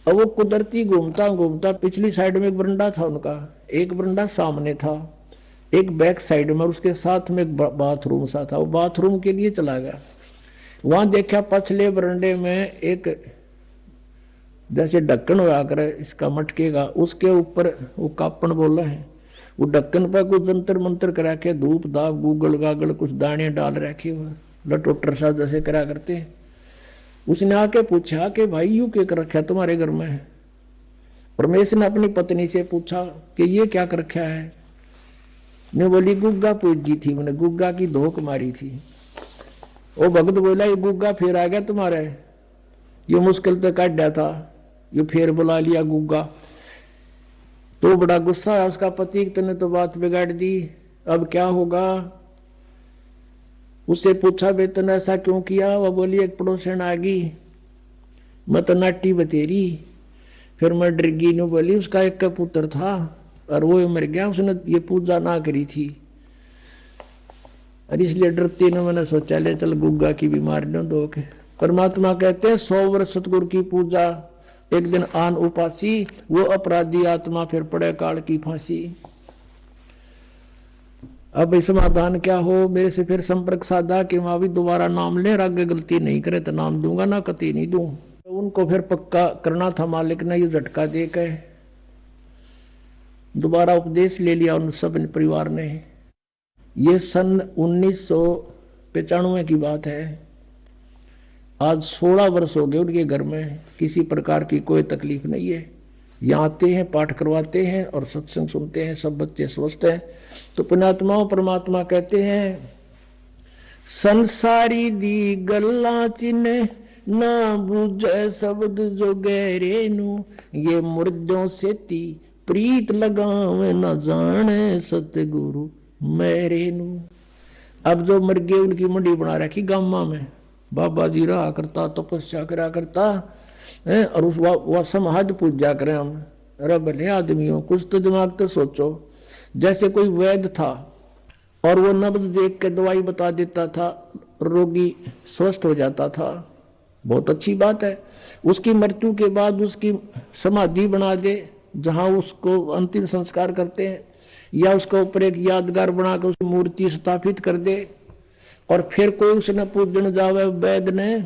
अब वो कुदरती घूमता घूमता पिछली साइड में एक बरंडा था उनका, एक बरंडा सामने था, एक बैक साइड में, और उसके साथ में एक बाथरूम सा था। वो बाथरूम के लिए चला गया। वहां देखा पछले बरंडे में एक जैसे ढक्कन हुआ कर इसका मटके का, उसके ऊपर वो कापण बोला है, वो ढक्कन पर कुछ जंतर मंतर करा के धूप धाप गूगल गागल कुछ दाने डाल रखे हुए लटोटर सा जैसे करा करते हैं। उसने आके पूछा कि भाई यू क्या कर रखा है तुम्हारे घर में? परमेश ने अपनी पत्नी से पूछा कि ये क्या कर रखा है? ने बोली गुग्गा पूजी थी, मैंने गुग्गा की धोख मारी थी। वो भगत बोला ये गुग्गा फिर आ गया तुम्हारे, ये मुश्किल तो काट दिया था, ये फिर बुला लिया गुग्गा। तो बड़ा गुस्सा है उसका पति, तने तो बात बिगाड़ दी, अब क्या होगा? उससे पूछा बेतन ऐसा क्यों किया? वह बोली एक पड़ोसन आ गई, मैं तो नाटी बतेरी, फिर मैं डर गई। ने बोली उसका एक का पुत्र था और वो मर गया, उसने ये पूजा ना करी थी, और इसलिए डरती ने मैंने सोचा ले चल गुग्गा की बीमारी न दो के। परमात्मा कहते हैं 100 वर्ष सतगुरु की पूजा, एक दिन आन उपासी, वो अपराधी आत्मा फिर पड़े काल की फांसी। अब समाधान क्या हो? मेरे से फिर संपर्क साधा कि वहां भी दोबारा नाम ले, आगे गलती नहीं करे तो नाम दूंगा ना कति नहीं दूं। तो उनको फिर पक्का करना था, मालिक ने ये झटका दे के दोबारा उपदेश ले लिया उन सब परिवार ने। ये सन 1995 की बात है। आज 16 वर्ष हो गए उनके घर में किसी प्रकार की कोई तकलीफ नहीं है। यहाँ आते हैं, पाठ करवाते हैं और सत्संग सुनते हैं, सब बच्चे स्वस्थ हैं। तो पुण्यात्माओं परमात्मा कहते हैं संसारी दी गल्ला चिन्ह ना बूझे शब्द जो गहरे नू, ये मुर्दों से ती प्रीत लगावे न जाने सतगुरु मेरे नू। अब जो मर गए उनकी मंडी बना रखी गामा में, बाबा जी रहा करता, तपस्या करा करता है, और उस वह समाज पूजा करें हम। अरे भले आदमियों, कुछ तो दिमाग तो सोचो। जैसे कोई वैद्य था और वो नब्ज देख के दवाई बता देता था, रोगी स्वस्थ हो जाता था, बहुत अच्छी बात है। उसकी मृत्यु के बाद उसकी समाधि बना दे जहां उसको अंतिम संस्कार करते हैं, या उसके ऊपर एक यादगार बनाकर उसकी मूर्ति स्थापित कर दे, और फिर कोई उसने पूजन जावे वैद्य ने,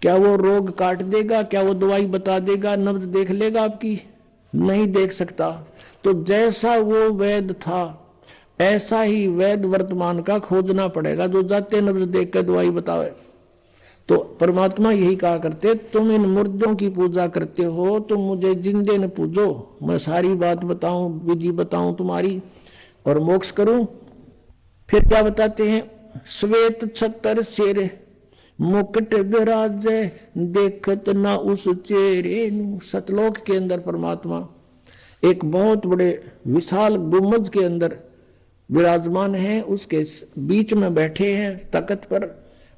क्या वो रोग काट देगा? क्या वो दवाई बता देगा? नब्ज देख लेगा आपकी? नहीं देख सकता। तो जैसा वो वैद्य था ऐसा ही वैद्य वर्तमान का खोजना पड़ेगा, जो जाते नब्ज देख कर दवाई बतावे। तो परमात्मा यही कहा करते, तुम इन मुर्दों की पूजा करते हो, तुम मुझे जिंदे न पूजो, मैं सारी बात बताऊं, विधि बताऊं तुम्हारी और मोक्ष करूं। फिर क्या बताते हैं? श्वेत छतर सिर मुकुट विराजे, देखत ना उस चेहरे नू। सतलोक के अंदर परमात्मा एक बहुत बड़े विशाल गुम्बद के अंदर विराजमान है, उसके बीच में बैठे हैं तख्त पर,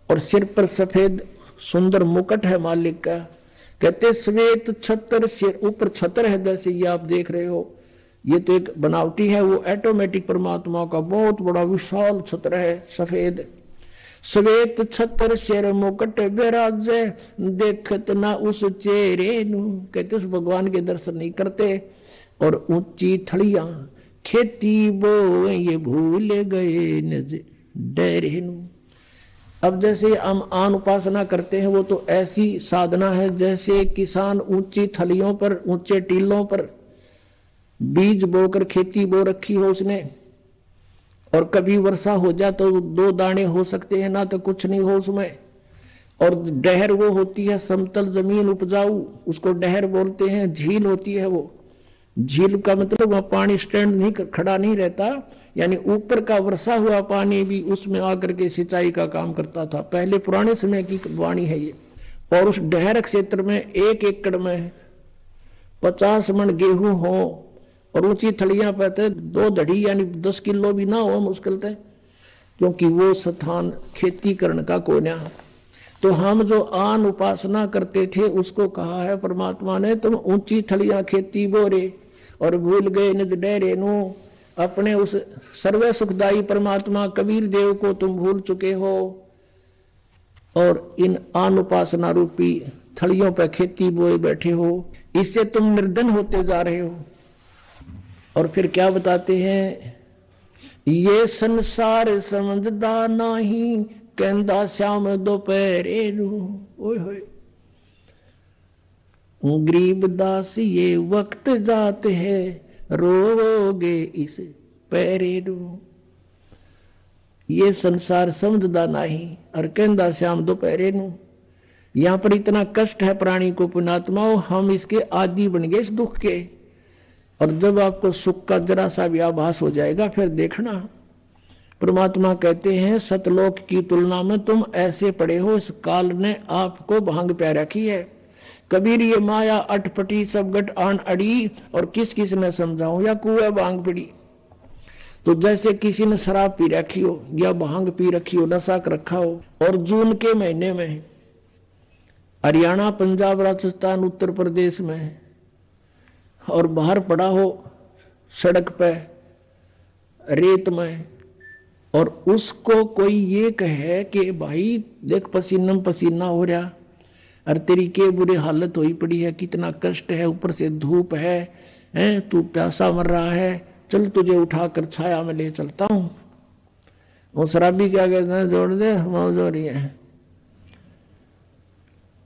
और सिर पर सफेद सुंदर मुकुट है मालिक का। कहते श्वेत छतर सिर, ऊपर छतर है जैसे ये आप देख रहे हो, ये तो एक बनावटी है, वो ऑटोमेटिक परमात्मा का बहुत बड़ा विशाल छत्र है सफेद। श्वेत छतर सिर मुकुट विराजे, देखत ना उस चेहरे नू। कहते उस भगवान के दर्शन नहीं करते, और ऊंची थड़िया खेती बो ये भूल गए नज डरे नू। अब जैसे हम आन उपासना करते हैं, वो तो ऐसी साधना है जैसे किसान ऊंची थलियों पर, ऊंचे टीलों पर बीज बोकर खेती बो रखी हो उसने, और कभी वर्षा हो जाए तो 2 दाने हो सकते हैं, ना तो कुछ नहीं हो उसमें। और डहर वो होती है समतल जमीन उपजाऊ, उसको डहर बोलते हैं। झील होती है वो, झील का मतलब वहां पानी स्टैंड नहीं, खड़ा नहीं रहता, यानी ऊपर का वर्षा हुआ पानी भी उसमें आकर के सिंचाई का काम करता था। पहले पुराने समय की वाणी है ये। और उस डहर क्षेत्र में 1 एकड़ में 50 मन गेहूं हो, और ऊंची थलियां पे 2 धड़ी यानी 10 किलो भी ना हो मुश्किल थे, क्योंकि वो स्थान खेती करण का कोन्या। तो हम जो आन उपासना करते थे उसको कहा है परमात्मा ने, तुम ऊंची थलियां खेती बोरे और भूल गए निज डेरे नो। अपने उस सर्व सुखदाई परमात्मा कबीर देव को तुम भूल चुके हो, और इन आन उपासना रूपी थलियों पर खेती बोए बैठे हो, इससे तुम निर्धन होते जा रहे हो। और फिर क्या बताते हैं, ये संसार समझदा नहीं, कहंदा श्याम दोपहरे रू। ओए होए, गरीब दास ये वक्त जाते है, रोगे इस पैरे रू। ये संसार समझदा नहीं और कहंदा श्याम दोपहरे रू। यहां पर इतना कष्ट है प्राणी को, पुण्यात्माओं, हम इसके आदी बन गए इस दुख के। और जब आपको सुख का जरा सा भी आभास हो जाएगा, फिर देखना। परमात्मा कहते हैं, सतलोक की तुलना में तुम ऐसे पड़े हो, इस काल ने आपको भांग प्या रखी है। कबीर ये माया अटपटी सब गट आन अड़ी, और किस किस ने समझाऊं, या कुएं भांग पड़ी। तो जैसे किसी ने शराब पी रखी हो या भांग पी रखी हो, नशा कर रखा हो, और जून के महीने में हरियाणा, पंजाब, राजस्थान, उत्तर प्रदेश में, और बाहर पड़ा हो सड़क पे रेत में, और उसको कोई ये कहे कि भाई देख पसीना पसीना हो रहा, और तेरी के बुरी हालत हुई पड़ी है, कितना कष्ट है, ऊपर से धूप है, तू प्यासा मर रहा है, चल तुझे उठाकर छाया में ले चलता हूं। वो शराबी क्या कहते हैं, जोड़ दे, मौज हो रही है।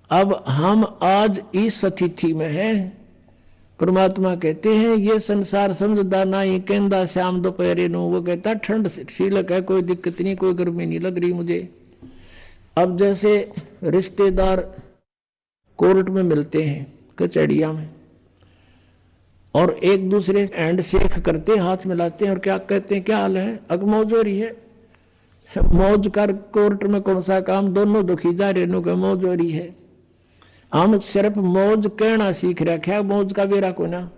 अब हम आज इस स्थिति में हैं। परमात्मा कहते हैं, ये संसार समझदा नहीं, कहंदा श्याम दोपहरे नो। वो कहता ठंड शीलक है, कोई दिक्कत नहीं, कोई गर्मी नहीं लग रही मुझे। अब जैसे रिश्तेदार कोर्ट में मिलते हैं, कचहरिया में, और एक दूसरे से हैंड शेक करते, हाथ मिलाते हैं, और क्या कहते हैं, क्या हाल है, अग मौज हो रही है। मौज कर कोर्ट में कौन सा काम, दोनों दुखी जा रहे, नो का मौज हो रही है। हम सिर्फ मौज कहना सीख रखा है, मौज का बेरा को ना।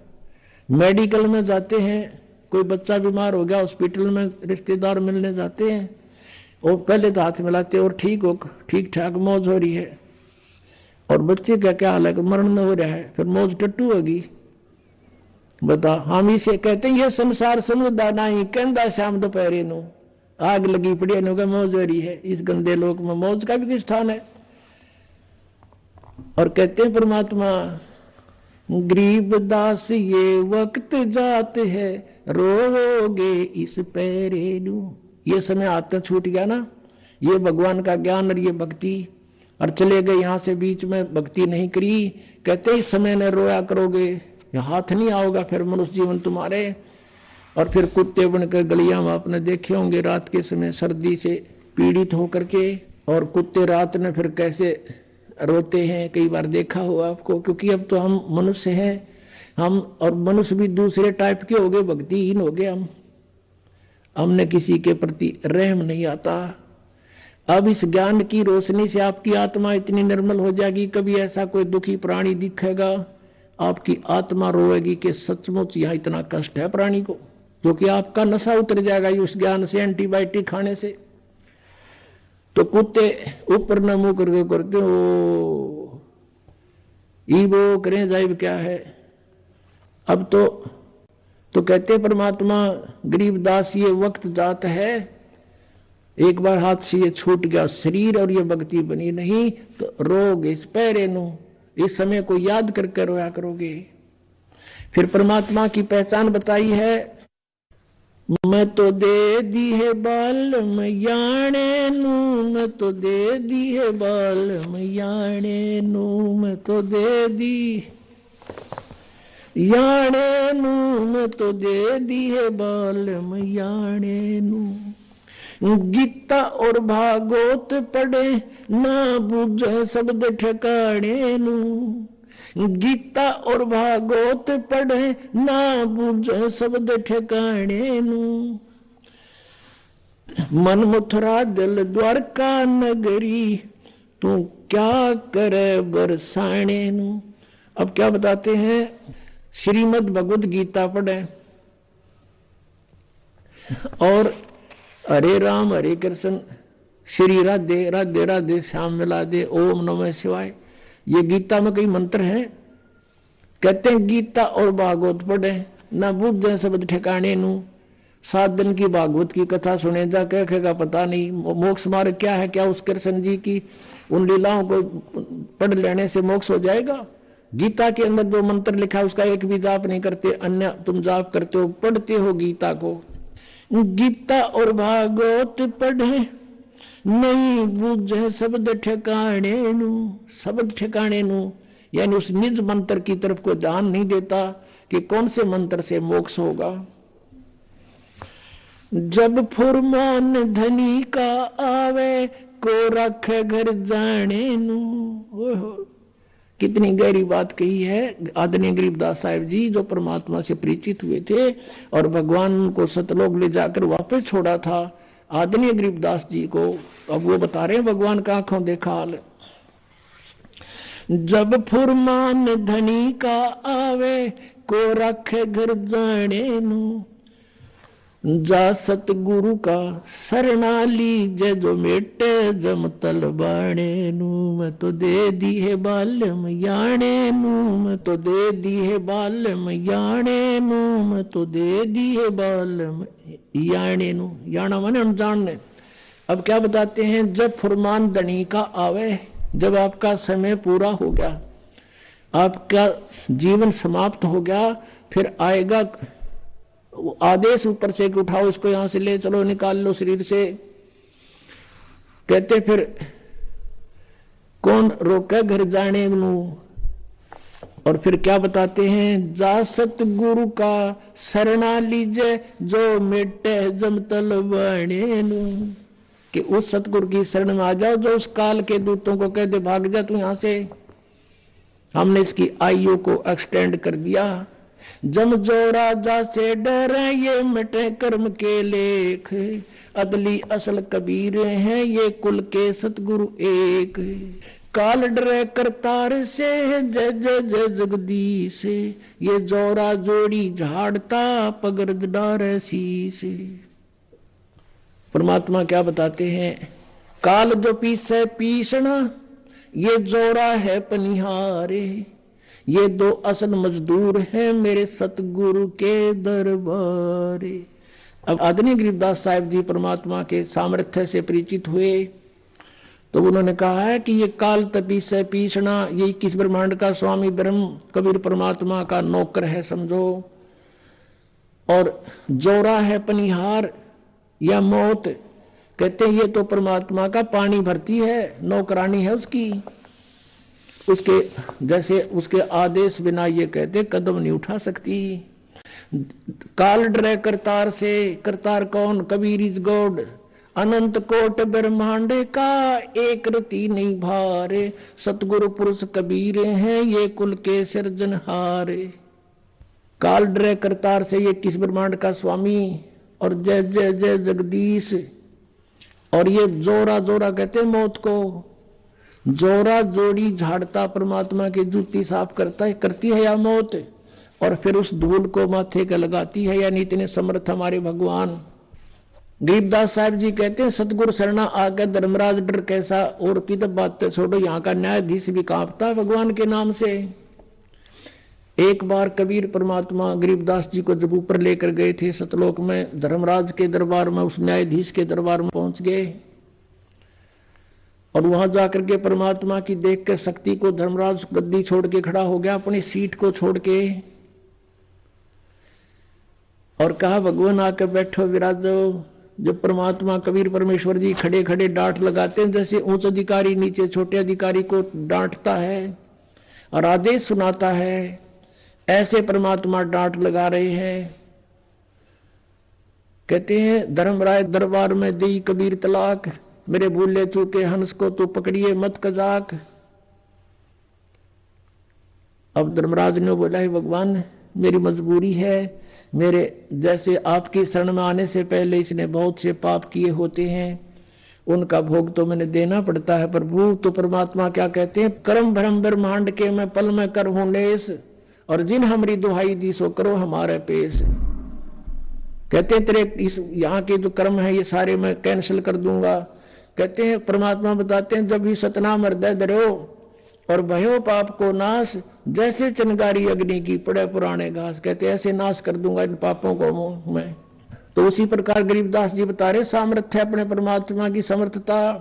मेडिकल में जाते हैं, कोई बच्चा बीमार हो गया, हॉस्पिटल में रिश्तेदार मिलने जाते हैं, और पहले तो हाथ मिलाते और ठीक ठाक मौज हो रही है। और बच्चे का क्या हाल है, मरण में हो रहा है, फिर मौज टट्टू होगी। बता, हम इसे कहते हैं, ये संसार समझदा नहीं, कहंदा श्याम दोपहरे नो। आग लगी पड़ी नो का मौज हो रही है। इस गंदे लोक में मौज का भी किस स्थान है। और कहते हैं परमात्मा, गरीब दास ये वक्त जाते है, रोगे इस पैरे नु। ये समय आते छूट गया ना, ये भगवान का ज्ञान और ये भक्ति, और चले गए यहाँ से, बीच में भक्ति नहीं करी। कहते इस समय ने रोया करोगे, हाथ नहीं आओगा फिर मनुष्य जीवन तुम्हारे। और फिर कुत्ते बनकर गलियां में आपने देखे होंगे, रात के समय सर्दी से पीड़ित होकर के, और कुत्ते रात में फिर कैसे रोते हैं, कई बार देखा हुआ आपको। क्योंकि अब तो हम मनुष्य हैं, हम और मनुष्य भी दूसरे टाइप के हो गए, भक्तिहीन हो गए हम। हमने किसी के प्रति रहम नहीं आता। अब इस ज्ञान की रोशनी से आपकी आत्मा इतनी निर्मल हो जाएगी, कभी ऐसा कोई दुखी प्राणी दिखेगा, आपकी आत्मा रोएगी कि सचमुच यहाँ इतना कष्ट है प्राणी को, क्योंकि आपका नशा उतर जाएगा उस ज्ञान से, एंटीबायोटिक खाने से। तो कुत्ते ऊपर न मुंह करके वो ईबो करें जाए क्या है। अब तो कहते परमात्मा, गरीब दास ये वक्त जात है, एक बार हाथ से ये छूट गया शरीर और ये भक्ति बनी नहीं, तो रोगे इस पैरे नु। इस समय को याद करके रोया करोगे। फिर परमात्मा की पहचान बताई है, मैं तो दे दी है बाल मैयाणे नू, मैं तो दे दी है बाल मैयाणे नू, मैं तो दे दी याणे नू, मैं तो दे दी है बाल मैयाणे नू। गीता और भागवत पढ़े ना बुझे शब्द ठिकाने नू, गीता और भागवत पढ़े ना बुझे शब्द ठिकाने नू। मन मथुरा दिल द्वारका नगरी, तू क्या करे बरसाने नू। अब क्या बताते हैं, श्रीमद् भगवद गीता पढ़े और हरे राम हरे कृष्ण श्री राधे राधे राधे श्याम मिला दे, ओम नमः शिवाय, ये गीता में कई मंत्र हैं। कहते हैं गीता और भागवत पढ़े ना बुझे शब्द ठिकाने नू, 7 दिन की भागवत की कथा सुने जा, कहेगा पता नहीं मोक्ष मार्ग क्या है, क्या उस कृष्ण जी की उन लीलाओं को पढ़ लेने से मोक्ष हो जाएगा। गीता के अंदर जो मंत्र लिखा है उसका एक भी जाप नहीं करते, अन्य तुम जाप करते हो, पढ़ते हो गीता को। गीता और भागवत पढ़े नहीं बुझे शब्द ठिकाने नु, शब्द ठिकाने नु यानी उस निज मंत्र की तरफ को ध्यान नहीं देता कि कौन से मंत्र से मोक्ष होगा। जब फुरमान धनी का आवे को रखे घर जाने नु। कितनी गहरी बात कही है आदरणीय गरीबदास साहिब जी, जो परमात्मा से परिचित हुए थे और भगवान को सतलोक ले जाकर वापस छोड़ा था आदरणीय गरीबदास जी को। अब वो बता रहे हैं भगवान का आंखों देखा हाल। जब फुरमान धनी का आवे को रखे घर जाने नु, जा सतगुरु का शरणा लीजे जो मेटे जम तल बाणे नु। मैं तो दे दी है बाल्यम याणे नु, मैं तो दे दी है बाल्यम याणे नु, मैं तो दे दी है बाल्यम याणे नु। याना माने अनजाने। अब क्या बताते हैं, जब फुरमान धनी का आवे, जब आपका समय पूरा हो गया, आपका जीवन समाप्त हो गया, फिर आएगा आदेश ऊपर से कि उठाओ इसको, यहां से ले चलो, निकाल लो शरीर से। कहते फिर कौन रोके घर जाने नु। और फिर क्या बताते हैं, जा सतगुरु का शरणा लीजे जो मिटे जमतल बाणे नु, कि उस सतगुरु की शरण में आ जाओ जो उस काल के दूतों को कह दे भाग जा तू यहां से। हमने इसकी आयु को एक्सटेंड कर दिया। जम जो राजा से डरे ये मिटे कर्म के लेख, अदली असल कबीर हैं ये कुल के सतगुरु एक। काल डरे करतार से जय जय जय जगदीश, ये जोरा जोड़ी झाड़ता पगर डारे शीश। परमात्मा क्या बताते हैं, काल जो पीसे पीसना, ये जोरा है पनिहारे, ये 2 असल मजदूर हैं मेरे सतगुरु के दरबारे। अब आदरणीय गरीबदास साहिब जी परमात्मा के सामर्थ्य से परिचित हुए तो उन्होंने कहा है कि ये काल तपी से पीसना, ये 21 ब्रह्मांड का स्वामी ब्रह्म कबीर परमात्मा का नौकर है समझो, और जोरा है पनिहार या मौत। कहते हैं ये तो परमात्मा का पानी भरती है, नौकरानी है उसकी, उसके जैसे उसके आदेश बिना ये कहते कदम नहीं उठा सकती। काल डरे करतार से, करतार कौन, कबीर इज गॉड। अनंत कोट ब्रह्मांड का एक रति नहीं भारे, सतगुरु पुरुष कबीर हैं ये कुल के सिरजनहारे। काल डरे करतार से, ये किस ब्रह्मांड का स्वामी, और जय जय जय जगदीश। और ये जोरा जोरा कहते हैं मौत को, जोरा जोड़ी झाड़ता परमात्मा की जूती साफ करता है, करती है या मौत, और फिर उस धूल को माथे का लगाती है, यानी इतने समर्थ हमारे भगवान। गरीबदास साहब जी कहते हैं सतगुरु शरणा आकर धर्मराज डर कैसा, और की तो बात छोड़ो, यहाँ का न्यायाधीश भी कांपता है भगवान के नाम से। एक बार कबीर परमात्मा गरीबदास जी को जब ऊपर लेकर गए थे सतलोक में, धर्मराज के दरबार में, उस न्यायाधीश के दरबार में पहुंच गए, और वहां जाकर के परमात्मा की देख के शक्ति को धर्मराज गद्दी छोड़ के खड़ा हो गया, अपनी सीट को छोड़ के, और कहा भगवान आकर बैठो विराजो। जब परमात्मा कबीर परमेश्वर जी खड़े खड़े डांट लगाते हैं, जैसे उच्च अधिकारी नीचे छोटे अधिकारी को डांटता है और आदेश सुनाता है, ऐसे परमात्मा डांट लगा रहे हैं। कहते हैं धर्मराय दरबार में दी कबीर तलाक, मेरे भूले चूके हंस को तू पकड़िए मत कजाक। अब धर्मराज ने बोला है भगवान मेरी मजबूरी है, मेरे जैसे आपकी शरण में आने से पहले इसने बहुत से पाप किए होते हैं, उनका भोग तो मैंने देना पड़ता है प्रभु। तो परमात्मा क्या कहते हैं, कर्म भ्रम ब्रह्मांड के मैं पल में कर हूं लेस, और जिन हमारी दुहाई दी सो करो हमारे पेश। कहते हैं तेरे इस यहाँ के जो कर्म है ये सारे मैं कैंसिल कर दूंगा। कहते हैं परमात्मा बताते हैं जब भी सतनाम हृदय धरो और भयो पाप को नाश, जैसे चनगारी अग्नि की पड़े पुराने घास, कहते ऐसे नाश कर दूंगा इन पापों को मैं। तो उसी प्रकार गरीबदास जी बता रहे सामर्थ्य अपने परमात्मा की समर्थता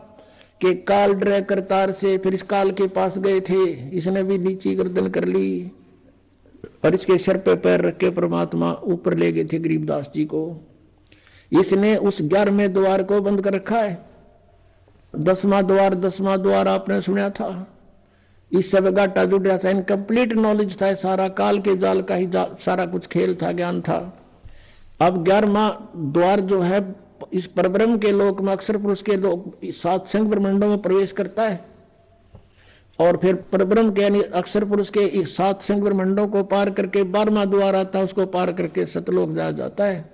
के काल ड्रे करतार से, फिर इस काल के पास गए थे, इसने भी नीची गर्दन कर ली और इसके सर पे पैर रख के परमात्मा ऊपर ले गए थे गरीबदास जी को। इसने उस 11वें द्वार को बंद कर रखा है। 10वां द्वार आपने सुना था, इससे घाटा जुड़ रहा था, इनकम्प्लीट नॉलेज था, सारा काल के जाल का ही सारा कुछ खेल था, ज्ञान था। अब 11वां द्वार जो है इस परब्रह्म के लोक में अक्षर पुरुष के लोक 7 संग ब्रह्मांडों में प्रवेश करता है और फिर परब्रह्म के यानी अक्षर पुरुष के 7 संग ब्रह्मांडों को पार करके 12वां द्वार आता है, उसको पार करके सतलोक जाता है।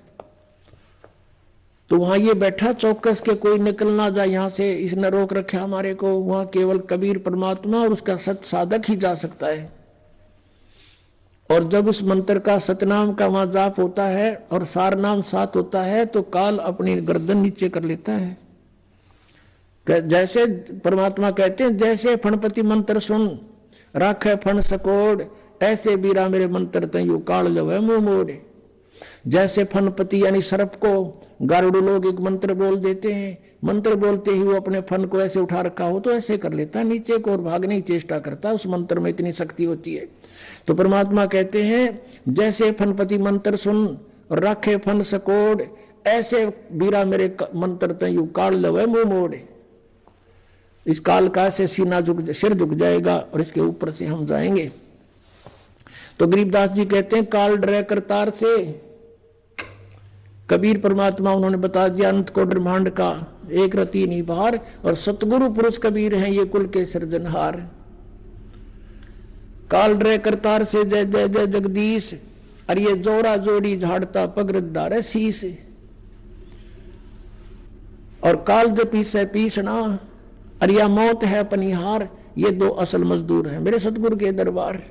तो वहां ये बैठा चौकस के कोई निकल ना जाए यहां से, इसने रोक रखा हमारे को। वहां केवल कबीर परमात्मा और उसका सत साधक ही जा सकता है। और जब उस मंत्र का सतनाम का वहां जाप होता है और सार नाम साथ होता है तो काल अपनी गर्दन नीचे कर लेता है। जैसे परमात्मा कहते हैं, जैसे फणपति मंत्र सुन राखे फण सकोड़, ऐसे बीरा मेरे मंत्र तयू काल लवे मुंह मोड़े। जैसे फनपति यानी सर्प को गारुड़ लोग एक मंत्र बोल देते हैं, मंत्र बोलते ही वो अपने फन को ऐसे उठा रखा हो तो ऐसे कर लेता है नीचे को और भागने की चेष्टा करता है, उस मंत्र में इतनी शक्ति होती है। तो परमात्मा कहते हैं जैसे फनपति मंत्र सुन और राखे फन सकोड़, ऐसे बीरा मेरे मंत्र तयू काल लवे मुंह मोड़े। इस काल का से सीना सिर झुक जाएगा और इसके ऊपर से हम जाएंगे। तो गरीबदास जी कहते हैं काल डरे करतार से, कबीर परमात्मा उन्होंने बता दिया अंत को ब्रह्मांड का, एक रति नहीं बाहर, और सतगुरु पुरुष कबीर हैं ये कुल के सृजनहार। काल डरे करतार से जय जय जय जगदीश, और ये जोड़ा जोड़ी झाड़ता पगरत डारे शीस। और काल जो पीसे पीसना, और या मौत है पनिहार, ये 2 असल मजदूर हैं मेरे सतगुरु के दरबार।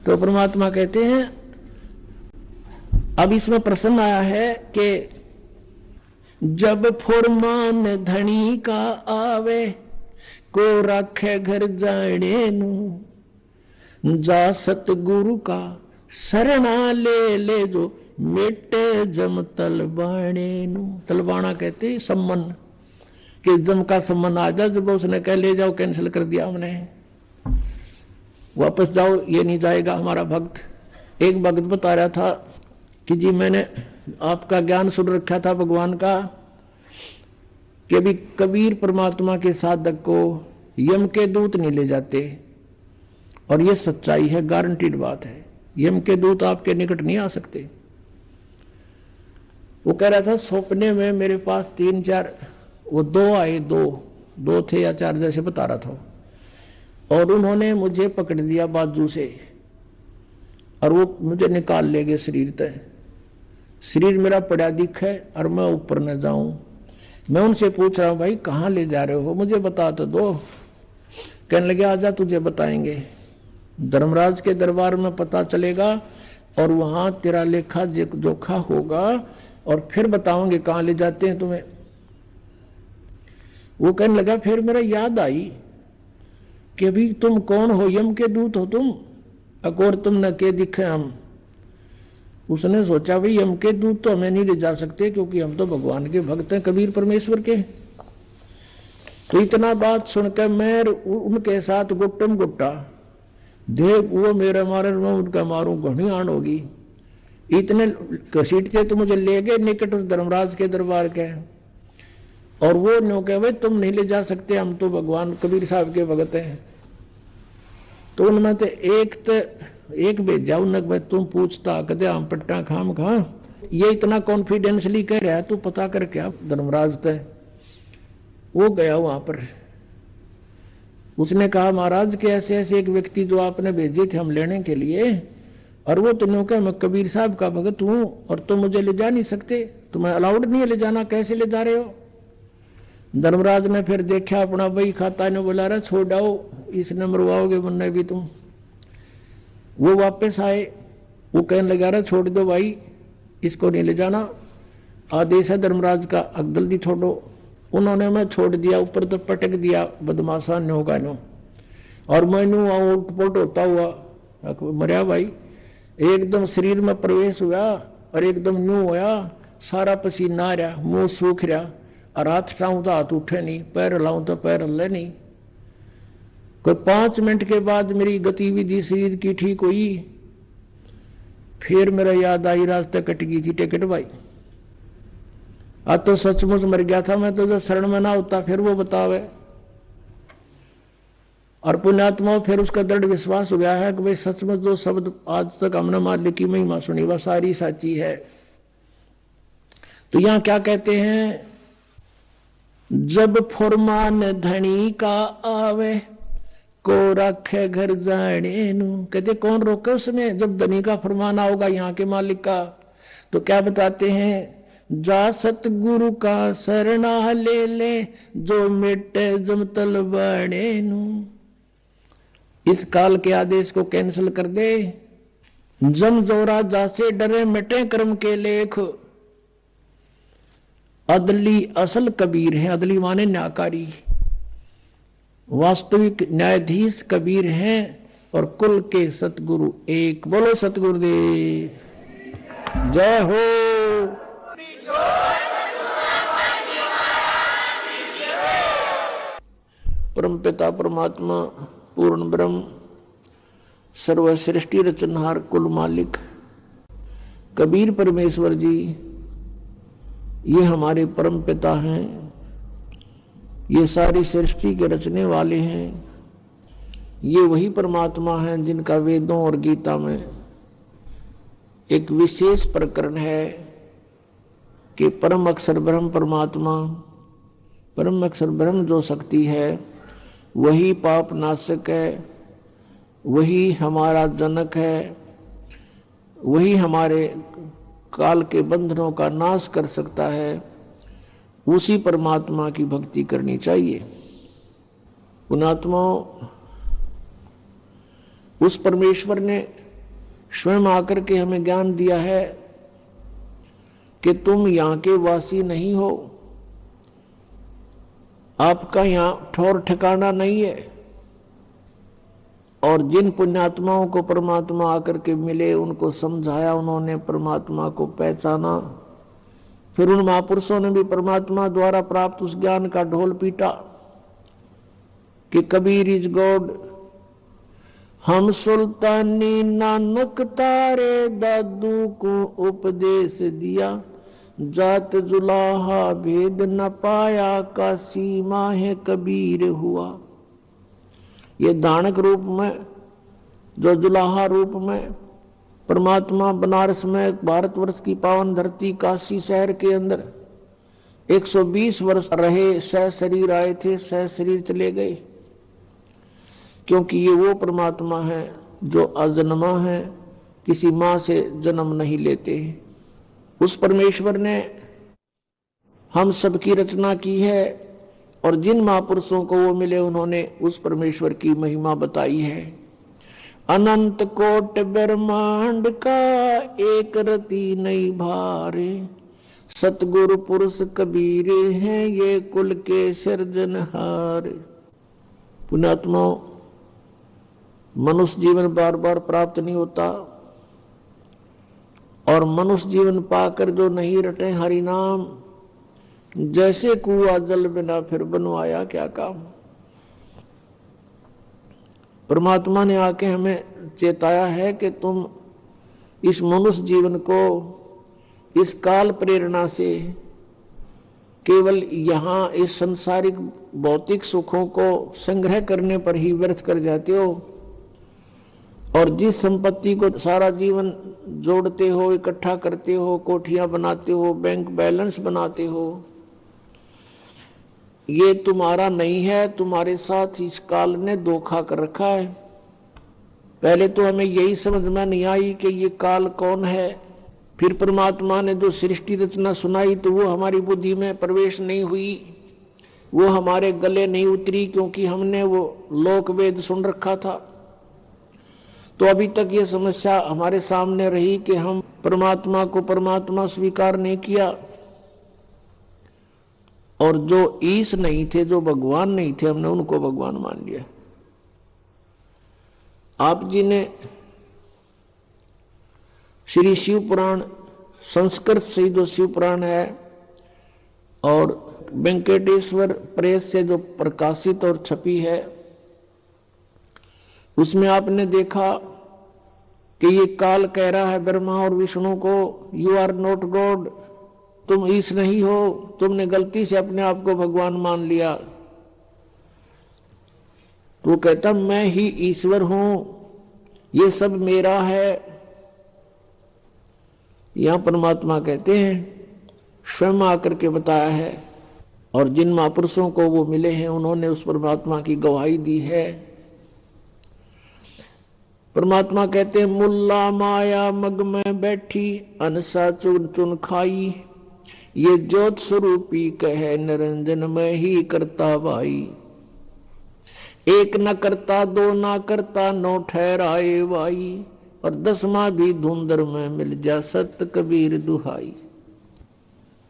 तो परमात्मा कहते हैं अब इसमें प्रश्न आया है कि जब फुरमान धनी का आवे, को राखे घर जाने नू, जा सतगुरु का शरणा ले ले जो मेटे जम तलबाणे नू। तलबाना कहते सम्मन, कि जम का सम्मन आ जाए। जब उसने कह ले जाओ, कैंसिल कर दिया हमने, वापस जाओ, ये नहीं जाएगा हमारा भक्त। एक भक्त बता रहा था कि जी मैंने आपका ज्ञान सुन रखा था भगवान का, कि अभी कबीर परमात्मा के साधक को यम के दूत नहीं ले जाते, और ये सच्चाई है, गारंटीड बात है। यम के दूत आपके निकट नहीं आ सकते। वो कह रहा था सपने में मेरे पास 3-4 वो 2 आए, 2 थे या 4 जैसे बता रहा था, और उन्होंने मुझे पकड़ लिया बाजू से और वो मुझे निकाल ले गए शरीर तक। शरीर मेरा पड़ा दिखे और मैं ऊपर न जाऊं। मैं उनसे पूछ रहा हूं भाई कहाँ ले जा रहे हो, मुझे बता तो दो। कहने लगे आजा तुझे बताएंगे, धर्मराज के दरबार में पता चलेगा और वहां तेरा लेखा जोखा होगा और फिर बताओगे कहाँ ले जाते हैं तुम्हें। वो कहने लगा फिर मेरा याद आई कि अभी तुम कौन हो, यम के दूत हो तुम, अकोर तुम न के दिखे हम। उसने सोचा भाई यम के दूत तो हमें नहीं ले जा सकते क्योंकि हम तो भगवान के भक्त हैं, कबीर परमेश्वर के। तो इतना बात सुनकर मैं उनके साथ गुट्टम गुट्टा, देख वो मेरे मारे मैं उनका मारूं घनी आन होगी। इतने घसीटते तो मुझे ले गए निकट धर्मराज के दरबार के, और वो नो कहे भाई तुम नहीं ले जा सकते, हम तो भगवान कबीर साहब के भगत हैं। तो उनमें तो एक भेजा उन्हें भाई तुम पूछता कहते हम पट्टा खाम खा, ये इतना कॉन्फिडेंसली कह रहा है तू पता कर क्या धर्मराज तय। वो गया वहां पर, उसने कहा महाराज के ऐसे ऐसे एक व्यक्ति जो आपने भेजे थे हम लेने के लिए, और वो तुमने कहा मैं कबीर साहब का भगत हूं और तुम मुझे ले जा नहीं सकते, तुम्हें अलाउड नहीं है ले जाना, कैसे ले जा रहे हो। धर्मराज ने फिर देखा अपना बही खाता ने बोला रहा छोड़ आओ, इसने मरवाओगे मुन्ने भी तुम। वो वापस आए, वो कहने लगा रहा छोड़ दो भाई इसको नहीं ले जाना, आदेश है धर्मराज का, जल्दी छोड़ो। उन्होंने मैं छोड़ दिया, ऊपर तो पटक दिया बदमाशा ने होगा नो, और मैनू उठपट होता हुआ मरिया भाई। एकदम शरीर में प्रवेश हुआ और एकदम न्यू होया सारा पसीना आ रहा, मुंह सूख रहा, और हाथ उठाऊं तो हाथ उठे नहीं, पैर हिलाऊं तो पैर हिले नहीं। कोई 5 मिनट के बाद मेरी गतिविधि शरीर की ठीक हुई, फिर मेरा याद आई रास्ते कट गई थी टिकट भाई, आज तो सचमुच मर गया था मैं तो, जो शरण में ना होता फिर वो बतावे। और पुण्यात्मा फिर उसका दृढ़ विश्वास हो गया है कि भाई सचमुच जो शब्द आज तक हमने मालिक की महिमा सुनी वह सारी सच्ची है। तो यहां क्या कहते हैं, जब फुरमान धनी का आवे को रखे घर जाने नू। कहते कौन रोके उसमें, जब धनी का फरमान आओगा यहाँ के मालिक का। तो क्या बताते हैं, जा सतगुरु का शरणा ले ले जो मिटे जमतल बने नू। इस काल के आदेश को कैंसिल कर दे। जम जोरा जासे डरे मिटे कर्म के लेख। अदली असल कबीर है, अदली माने न्यायकारी, वास्तविक न्यायाधीश कबीर हैं, और कुल के सतगुरु एक। बोलो सतगुरुदेव जय हो। परमपिता परमात्मा पूर्ण ब्रह्म सर्वश्रेष्ठी रचनहार कुल मालिक कबीर परमेश्वर जी, ये हमारे परम पिता हैं, ये सारी सृष्टि के रचने वाले हैं। ये वही परमात्मा हैं जिनका वेदों और गीता में एक विशेष प्रकरण है कि परम अक्षर ब्रह्म परमात्मा, परम अक्षर ब्रह्म जो शक्ति है वही पाप नाशक है, वही हमारा जनक है, वही हमारे काल के बंधनों का नाश कर सकता है। उसी परमात्मा की भक्ति करनी चाहिए। पुण्यात्मा, उस परमेश्वर ने स्वयं आकर के हमें ज्ञान दिया है कि तुम यहाँ के वासी नहीं हो, आपका यहाँ ठौर ठिकाना नहीं है। और जिन पुण्यात्माओं को परमात्मा आकर के मिले, उनको समझाया, उन्होंने परमात्मा को पहचाना, फिर उन महापुरुषों ने भी परमात्मा द्वारा प्राप्त उस ज्ञान का ढोल पीटा कि कबीर इज गॉड। हम सुल्तानी नानक तारे दादू को उपदेश दिया, जात जुलाहा भेद न पाया, का सीमा है कबीर हुआ। ये दानक रूप में, जो जुलाहा रूप में परमात्मा बनारस में भारतवर्ष की पावन धरती काशी शहर के अंदर 120 वर्ष रहे, सह शरीर आए थे, सह शरीर चले गए, क्योंकि ये वो परमात्मा है जो अजन्मा है, किसी माँ से जन्म नहीं लेते। उस परमेश्वर ने हम सबकी रचना की है, और जिन महापुरुषों को वो मिले उन्होंने उस परमेश्वर की महिमा बताई है। अनंत कोट ब्रह्मांड का एक रति नहीं भारे, सतगुरु पुरुष कबीर हैं ये कुल के सिरजनहार। पुण्यात्मा, मनुष्य जीवन बार बार प्राप्त नहीं होता, और मनुष्य जीवन पाकर जो नहीं रटे हरि नाम, जैसे कुआ जल बिना फिर बनवाया क्या काम। परमात्मा ने आके हमें चेताया है कि तुम इस मनुष्य जीवन को इस काल प्रेरणा से केवल यहाँ इस संसारिक भौतिक सुखों को संग्रह करने पर ही व्यर्थ कर जाते हो, और जिस संपत्ति को सारा जीवन जोड़ते हो, इकट्ठा करते हो, कोठियां बनाते हो, बैंक बैलेंस बनाते हो, ये तुम्हारा नहीं है, तुम्हारे साथ इस काल ने धोखा कर रखा है। पहले तो हमें यही समझ में नहीं आई कि ये काल कौन है, फिर परमात्मा ने जो सृष्टि रचना सुनाई तो वो हमारी बुद्धि में प्रवेश नहीं हुई, वो हमारे गले नहीं उतरी, क्योंकि हमने वो लोक वेद सुन रखा था। तो अभी तक ये समस्या हमारे सामने रही कि हम परमात्मा को परमात्मा स्वीकार नहीं किया, और जो ईश नहीं थे, जो भगवान नहीं थे, हमने उनको भगवान मान लिया। आप जी ने श्री शिव पुराण संस्कृत से जो शिव पुराण है और वेंकटेश्वर प्रेस से जो प्रकाशित और छपी है, उसमें आपने देखा कि ये काल कह रहा है ब्रह्मा और विष्णु को, यू आर नॉट गॉड, तुम ईश नहीं हो, तुमने गलती से अपने आप को भगवान मान लिया। तो कहता मैं ही ईश्वर हूं, ये सब मेरा है। यहां परमात्मा कहते हैं स्वयं आकर के बताया है, और जिन महापुरुषों को वो मिले हैं उन्होंने उस परमात्मा की गवाही दी है। परमात्मा कहते हैं मुल्ला माया मग में बैठी अनसा चुन चुन खाई, ये ज्योत स्वरूपी कहे निरंजन में ही करता भाई। एक न करता दो ना करता नौ ठहराए भाई, और 10वां भी धुंधर में मिल जा सत कबीर दुहाई।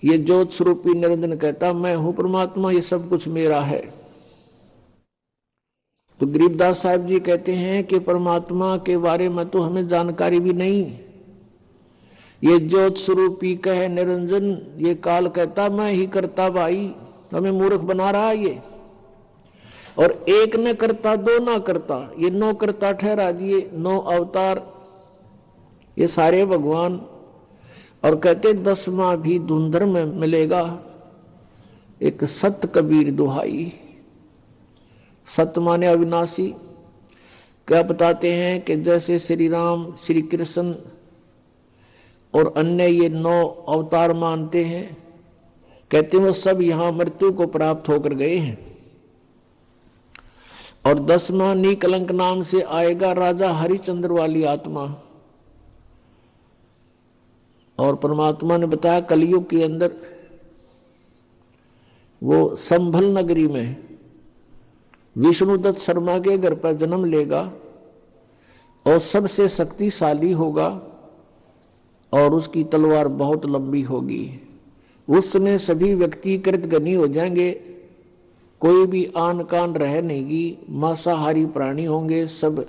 ये ज्योत स्वरूपी निरंजन कहता मैं हूं परमात्मा, ये सब कुछ मेरा है। तो गरीबदास साहब जी कहते हैं कि परमात्मा के बारे में तो हमें जानकारी भी नहीं। ये ज्योत स्वरूपी कहे निरंजन, ये काल कहता मैं ही करता भाई, हमें मूर्ख बना रहा है ये। और एक न करता दो ना करता, ये 9 करता ठहरा दिए, 9 अवतार, ये सारे भगवान। और कहते 10वां भी धुंधर में मिलेगा, एक सत कबीर दुहाई। सत माने अविनाशी। क्या बताते हैं कि जैसे श्री राम, श्री कृष्ण और अन्य ये 9 अवतार मानते हैं, कहते हैं वो सब यहां मृत्यु को प्राप्त होकर गए हैं। और 10वां निकलंक नाम से आएगा राजा हरिश्चंद्र वाली आत्मा। और परमात्मा ने बताया कलयुग के अंदर वो संभल नगरी में विष्णुदत्त शर्मा के घर पर जन्म लेगा और सबसे शक्तिशाली होगा और उसकी तलवार बहुत लंबी होगी। उस समय सभी व्यक्ति कृतघ्नी हो जाएंगे, कोई भी आन कान रह नहीं, मांसाहारी प्राणी होंगे, सब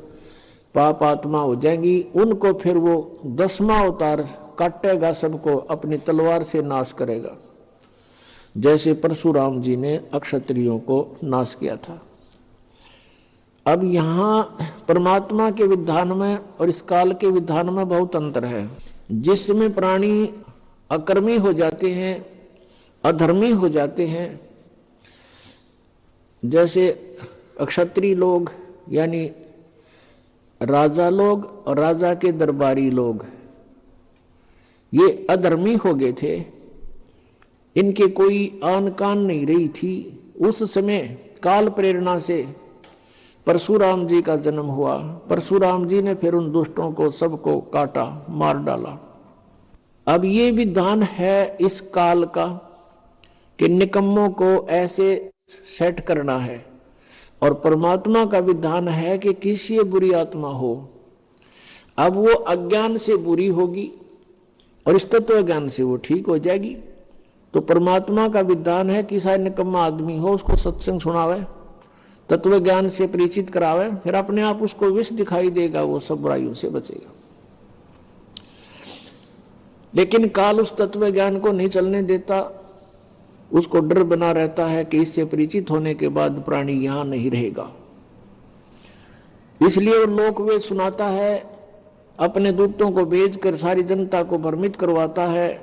पाप आत्मा हो जाएंगी। उनको फिर वो 10वां अवतार काटेगा, सबको अपनी तलवार से नाश करेगा, जैसे परशुराम जी ने अक्षत्रियों को नाश किया था। अब यहां परमात्मा के विधान में और इस काल के विधान में बहुत अंतर है। जिसमें प्राणी अकर्मी हो जाते हैं, अधर्मी हो जाते हैं, जैसे अक्षत्रिय लोग यानी राजा लोग और राजा के दरबारी लोग, ये अधर्मी हो गए थे, इनके कोई आन कान नहीं रही थी। उस समय काल प्रेरणा से परशुराम जी का जन्म हुआ। परशुराम जी ने फिर उन दुष्टों को सबको काटा, मार डाला। अब ये विधान है इस काल का कि निकम्मों को ऐसे सेट करना है, और परमात्मा का विधान है कि किसी बुरी आत्मा हो, अब वो अज्ञान से बुरी होगी और इस तत्व ज्ञान से वो ठीक हो जाएगी। तो परमात्मा का विधान है कि शायद निकम्मा आदमी हो उसको सत्संग सुनावे, तत्व ज्ञान से परिचित करावे, फिर अपने आप उसको विष दिखाई देगा, वो सब बुराइयों से बचेगा। लेकिन काल उस तत्व ज्ञान को नहीं चलने देता, उसको डर बना रहता है कि इससे परिचित होने के बाद प्राणी यहां नहीं रहेगा। इसलिए वो लोकवेद सुनाता है, अपने दूतों को भेजकर सारी जनता को भ्रमित करवाता है,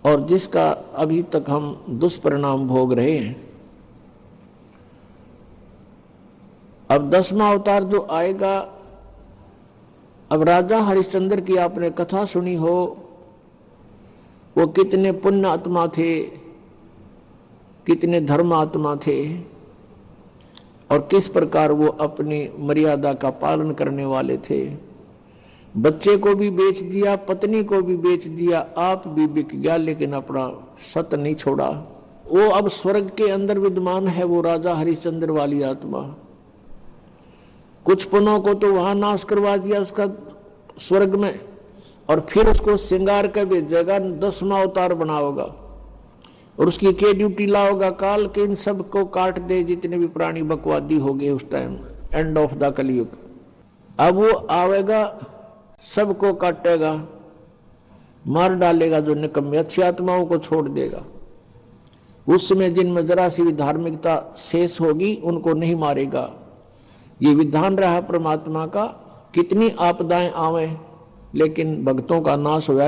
और जिसका अभी तक हम दुष्परिणाम भोग रहे हैं। अब 10वां अवतार जो आएगा, अब राजा हरिश्चंद्र की आपने कथा सुनी हो, वो कितने पुण्य आत्मा थे, कितने धर्म आत्मा थे, और किस प्रकार वो अपनी मर्यादा का पालन करने वाले थे। बच्चे को भी बेच दिया, पत्नी को भी बेच दिया, आप भी बिक गया, लेकिन अपना सत नहीं छोड़ा। वो अब स्वर्ग के अंदर विद्यमान है, वो राजा हरिश्चंद्र वाली आत्मा। कुछ पुनों को तो वहां नाश करवा दिया उसका स्वर्ग में, और फिर उसको श्रृंगार कर भेजेगा, 10वां अवतार बनाओगा, और उसकी क्या ड्यूटी लाओगा काल के इन सब को काट दे, जितने भी प्राणी बकवादी हो गए उस टाइम, एंड ऑफ द कलयुग। अब वो आवेगा, सबको काटेगा, मार डालेगा जो निकम्मे, अच्छी आत्माओं को छोड़ देगा। उस समय जिनमें जरा सी भी धार्मिकता शेष होगी उनको नहीं मारेगा। ये विधान रहा परमात्मा का, कितनी आपदाएं आवे लेकिन भक्तों का नाश होया।